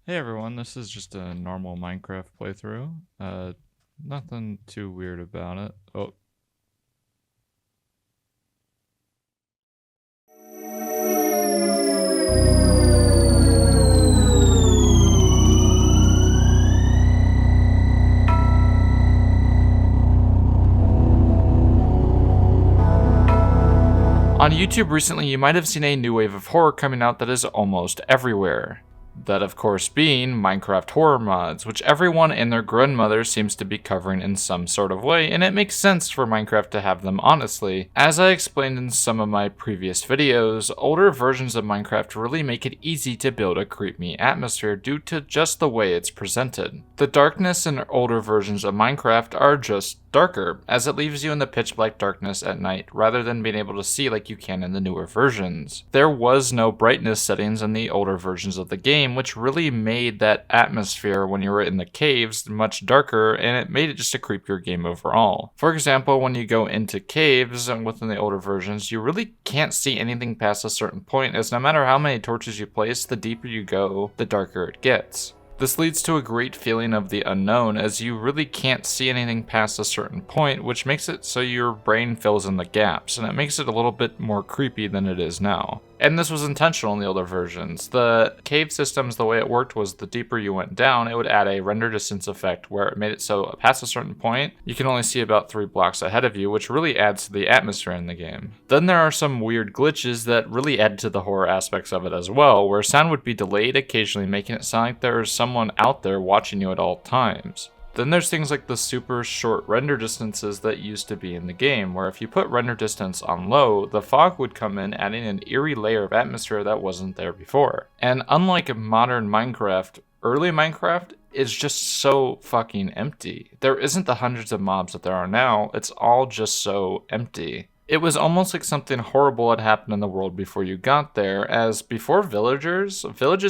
Hey everyone, this is just a normal Minecraft playthrough. Nothing too weird about it. Oh, on YouTube recently, you might have seen a new wave of horror coming out that is almost everywhere. That, of course, being Minecraft horror mods, which everyone and their grandmother seems to be covering in some sort of way, and it makes sense for Minecraft to have them, honestly. As I explained in some of my previous videos, older versions of Minecraft really make it easy to build a creepy atmosphere due to just the way it's presented. The darkness in older versions of Minecraft are just darker, as it leaves you in the pitch black darkness at night rather than being able to see like you can in the newer versions. There was no brightness settings in the older versions of the game, which really made that atmosphere when you were in the caves much darker, and it made it just a creepier game overall. For example, when you go into caves within the older versions, you really can't see anything past a certain point, as no matter how many torches you place, the deeper you go, the darker it gets. This leads to a great feeling of the unknown, as you really can't see anything past a certain point, which makes it so your brain fills in the gaps, and it makes it a little bit more creepy than it is now. And this was intentional in the older versions. The cave systems, the way it worked was the deeper you went down, it would add a render distance effect where it made it so past a certain point, you can only see about 3 blocks ahead of you, which really adds to the atmosphere in the game. Then there are some weird glitches that really add to the horror aspects of it as well, where sound would be delayed, occasionally making it sound like there is someone out there watching you at all times. Then there's things like the super short render distances that used to be in the game, where if you put render distance on low, the fog would come in, adding an eerie layer of atmosphere that wasn't there before. And unlike modern Minecraft, early Minecraft is just so fucking empty. There isn't the hundreds of mobs that there are now, it's all just so empty. It was almost like something horrible had happened in the world before you got there, as before villages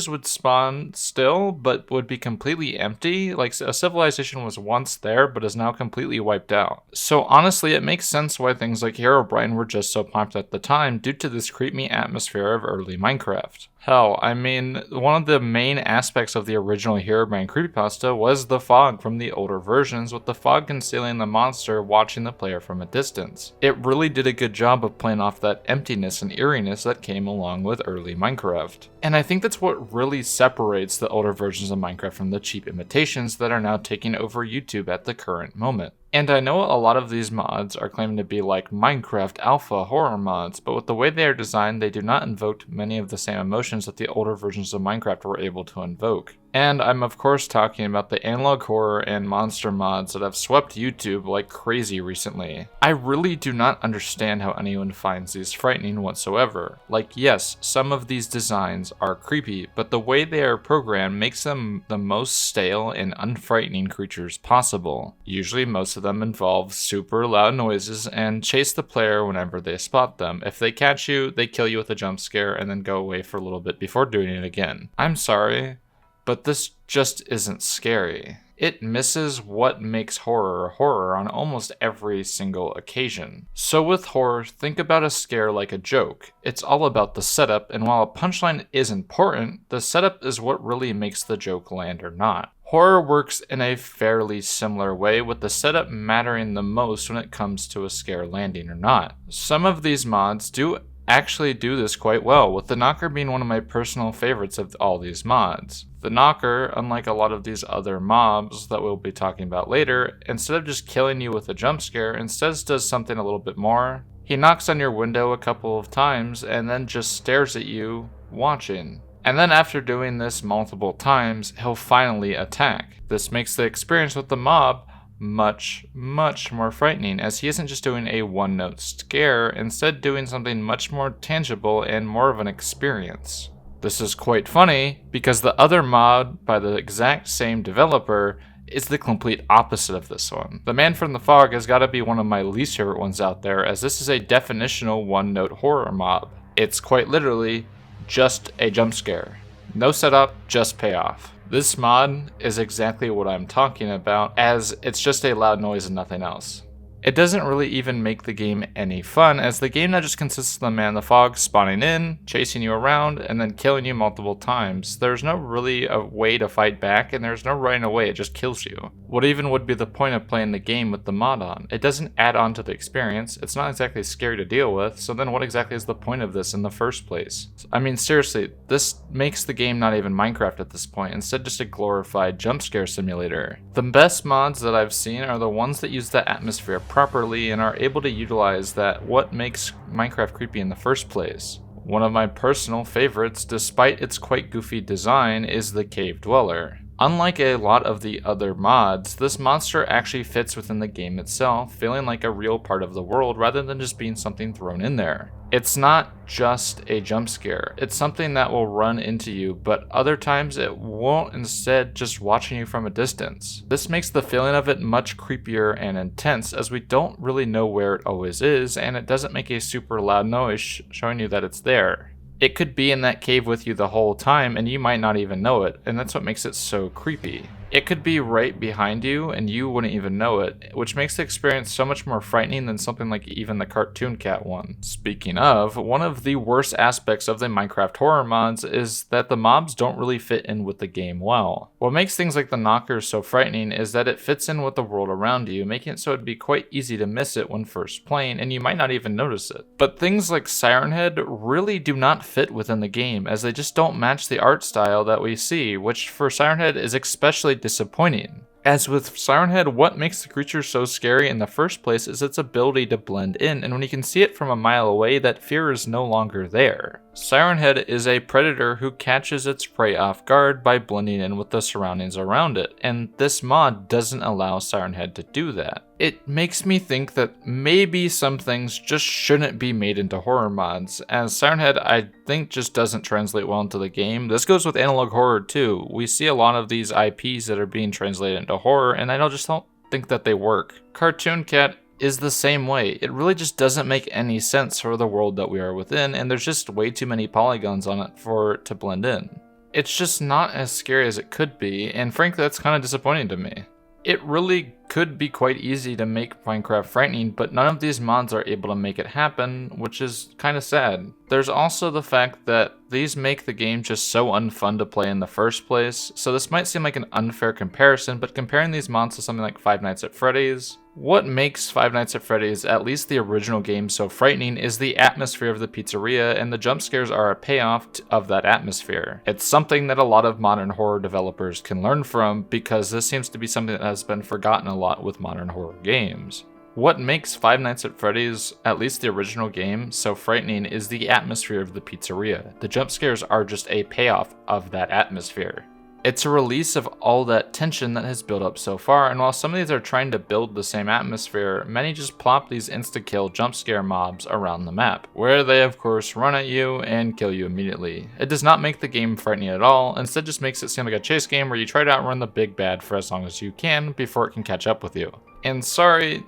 would spawn still, but would be completely empty, like a civilization was once there, but is now completely wiped out. So honestly, it makes sense why things like Herobrine were just so popular at the time, due to this creepy atmosphere of early Minecraft. Hell, I mean, one of the main aspects of the original Herobrine creepypasta was the fog from the older versions, with the fog concealing the monster watching the player from a distance. It really did a good job of playing off that emptiness and eeriness that came along with early Minecraft. And I think that's what really separates the older versions of Minecraft from the cheap imitations that are now taking over YouTube at the current moment. And I know a lot of these mods are claiming to be like Minecraft alpha horror mods, but with the way they are designed, they do not invoke many of the same emotions that the older versions of Minecraft were able to invoke. And I'm of course talking about the analog horror and monster mods that have swept YouTube like crazy recently. I really do not understand how anyone finds these frightening whatsoever. Like, yes, some of these designs are creepy, but the way they are programmed makes them the most stale and unfrightening creatures possible. Usually most of them involve super loud noises and chase the player whenever they spot them. If they catch you, they kill you with a jump scare and then go away for a little bit before doing it again. I'm sorry, but this just isn't scary. It misses what makes horror horror on almost every single occasion. So with horror, think about a scare like a joke. It's all about the setup, and while a punchline is important, the setup is what really makes the joke land or not. Horror works in a fairly similar way, with the setup mattering the most when it comes to a scare landing or not. Some of these mods do actually do this quite well, with the Knocker being one of my personal favorites of all these mods. The Knocker, unlike a lot of these other mobs that we'll be talking about later, instead of just killing you with a jump scare, instead does something a little bit more. He knocks on your window a couple of times and then just stares at you, watching. And then after doing this multiple times, he'll finally attack. This makes the experience with the mob much more frightening, as he isn't just doing a one-note scare, instead doing something much more tangible and more of an experience. This is quite funny, because the other mod by the exact same developer is the complete opposite of this one. The Man from the Fog has got to be one of my least favorite ones out there, as this is a definitional one-note horror mob. It's quite literally just a jump scare. No setup, just payoff. This mod is exactly what I'm talking about, as it's just a loud noise and nothing else. It doesn't really even make the game any fun, as the game now just consists of the man in the fog spawning in, chasing you around, and then killing you multiple times. There's no really a way to fight back, and there's no running away, it just kills you. What even would be the point of playing the game with the mod on? It doesn't add on to the experience, it's not exactly scary to deal with, so then what exactly is the point of this in the first place? I mean, seriously, this makes the game not even Minecraft at this point, instead just a glorified jump scare simulator. The best mods that I've seen are the ones that use the atmosphere properly and are able to utilize that what makes Minecraft creepy in the first place. One of my personal favorites, despite its quite goofy design, is the Cave Dweller. Unlike a lot of the other mods, this monster actually fits within the game itself, feeling like a real part of the world rather than just being something thrown in there. It's not just a jump scare, it's something that will run into you, but other times it won't, instead just watching you from a distance. This makes the feeling of it much creepier and intense, as we don't really know where it always is, and it doesn't make a super loud noise showing you that it's there. It could be in that cave with you the whole time and you might not even know it, and that's what makes it so creepy. It could be right behind you and you wouldn't even know it, which makes the experience so much more frightening than something like even the Cartoon Cat one. Speaking of, one of the worst aspects of the Minecraft horror mods is that the mobs don't really fit in with the game well. What makes things like the knockers so frightening is that it fits in with the world around you, making it so it'd be quite easy to miss it when first playing, and you might not even notice it. But things like Siren Head really do not fit within the game, as they just don't match the art style that we see, which for Siren Head is especially disappointing. As with Siren Head, what makes the creature so scary in the first place is its ability to blend in, and when you can see it from a mile away, that fear is no longer there. Siren Head is a predator who catches its prey off guard by blending in with the surroundings around it, and this mod doesn't allow Siren Head to do that. It makes me think that maybe some things just shouldn't be made into horror mods, as Siren Head I think just doesn't translate well into the game. This goes with analog horror too. We see a lot of these IPs that are being translated into horror, and I just don't think that they work. Cartoon Cat is the same way. It really just doesn't make any sense for the world that we are within, and there's just way too many polygons on it for it to blend in. It's just not as scary as it could be, and frankly that's kind of disappointing to me. It really could be quite easy to make Minecraft frightening, but none of these mods are able to make it happen, which is kind of sad. There's also the fact that these make the game just so unfun to play in the first place, so this might seem like an unfair comparison, but comparing these mods to something like Five Nights at Freddy's, what makes Five Nights at Freddy's, at least the original game, so frightening is the atmosphere of the pizzeria, and the jump scares are a payoff of that atmosphere. It's something that a lot of modern horror developers can learn from, because this seems to be something that has been forgotten a lot with modern horror games. What makes Five Nights at Freddy's, at least the original game, so frightening is the atmosphere of the pizzeria. The jump scares are just a payoff of that atmosphere. It's a release of all that tension that has built up so far, and while some of these are trying to build the same atmosphere, many just plop these insta-kill jump scare mobs around the map, where they of course run at you and kill you immediately. It does not make the game frightening at all, instead just makes it seem like a chase game where you try to outrun the big bad for as long as you can before it can catch up with you. And sorry,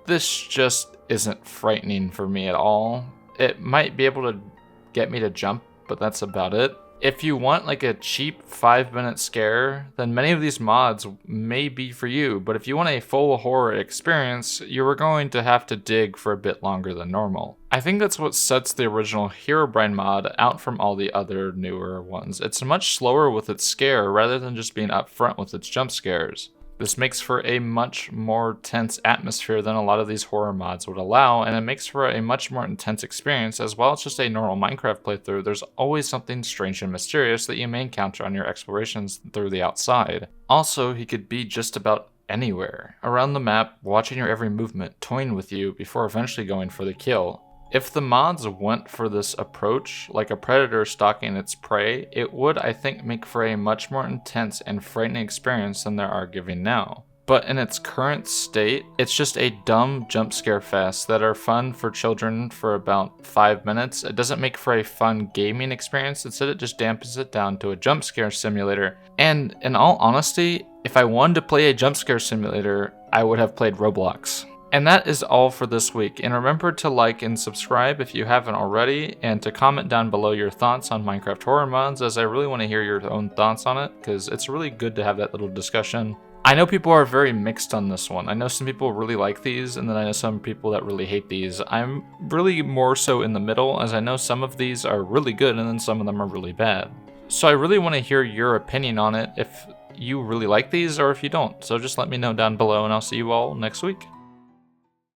this just isn't frightening for me at all. It might be able to get me to jump, but that's about it. If you want like a cheap 5-minute scare, then many of these mods may be for you, but if you want a full horror experience, you are going to have to dig for a bit longer than normal. I think that's what sets the original Herobrine mod out from all the other newer ones. It's much slower with its scare rather than just being upfront with its jump scares. This makes for a much more tense atmosphere than a lot of these horror mods would allow, and it makes for a much more intense experience. As well as just a normal Minecraft playthrough, there's always something strange and mysterious that you may encounter on your explorations through the outside. Also, he could be just about anywhere around the map, watching your every movement, toying with you before eventually going for the kill. If the mods went for this approach, like a predator stalking its prey, it would, I think, make for a much more intense and frightening experience than there are giving now. But in its current state, it's just a dumb jump scare fest that are fun for children for about 5 minutes. It doesn't make for a fun gaming experience, instead it just dampens it down to a jump scare simulator. And in all honesty, if I wanted to play a jump scare simulator, I would have played Roblox. And that is all for this week, and remember to like and subscribe if you haven't already, and to comment down below your thoughts on Minecraft horror mods, as I really want to hear your own thoughts on it, because it's really good to have that little discussion. I know people are very mixed on this one. I know some people really like these, and then I know some people that really hate these. I'm really more so in the middle, as I know some of these are really good, and then some of them are really bad. So I really want to hear your opinion on it, if you really like these or if you don't. So just let me know down below, and I'll see you all next week.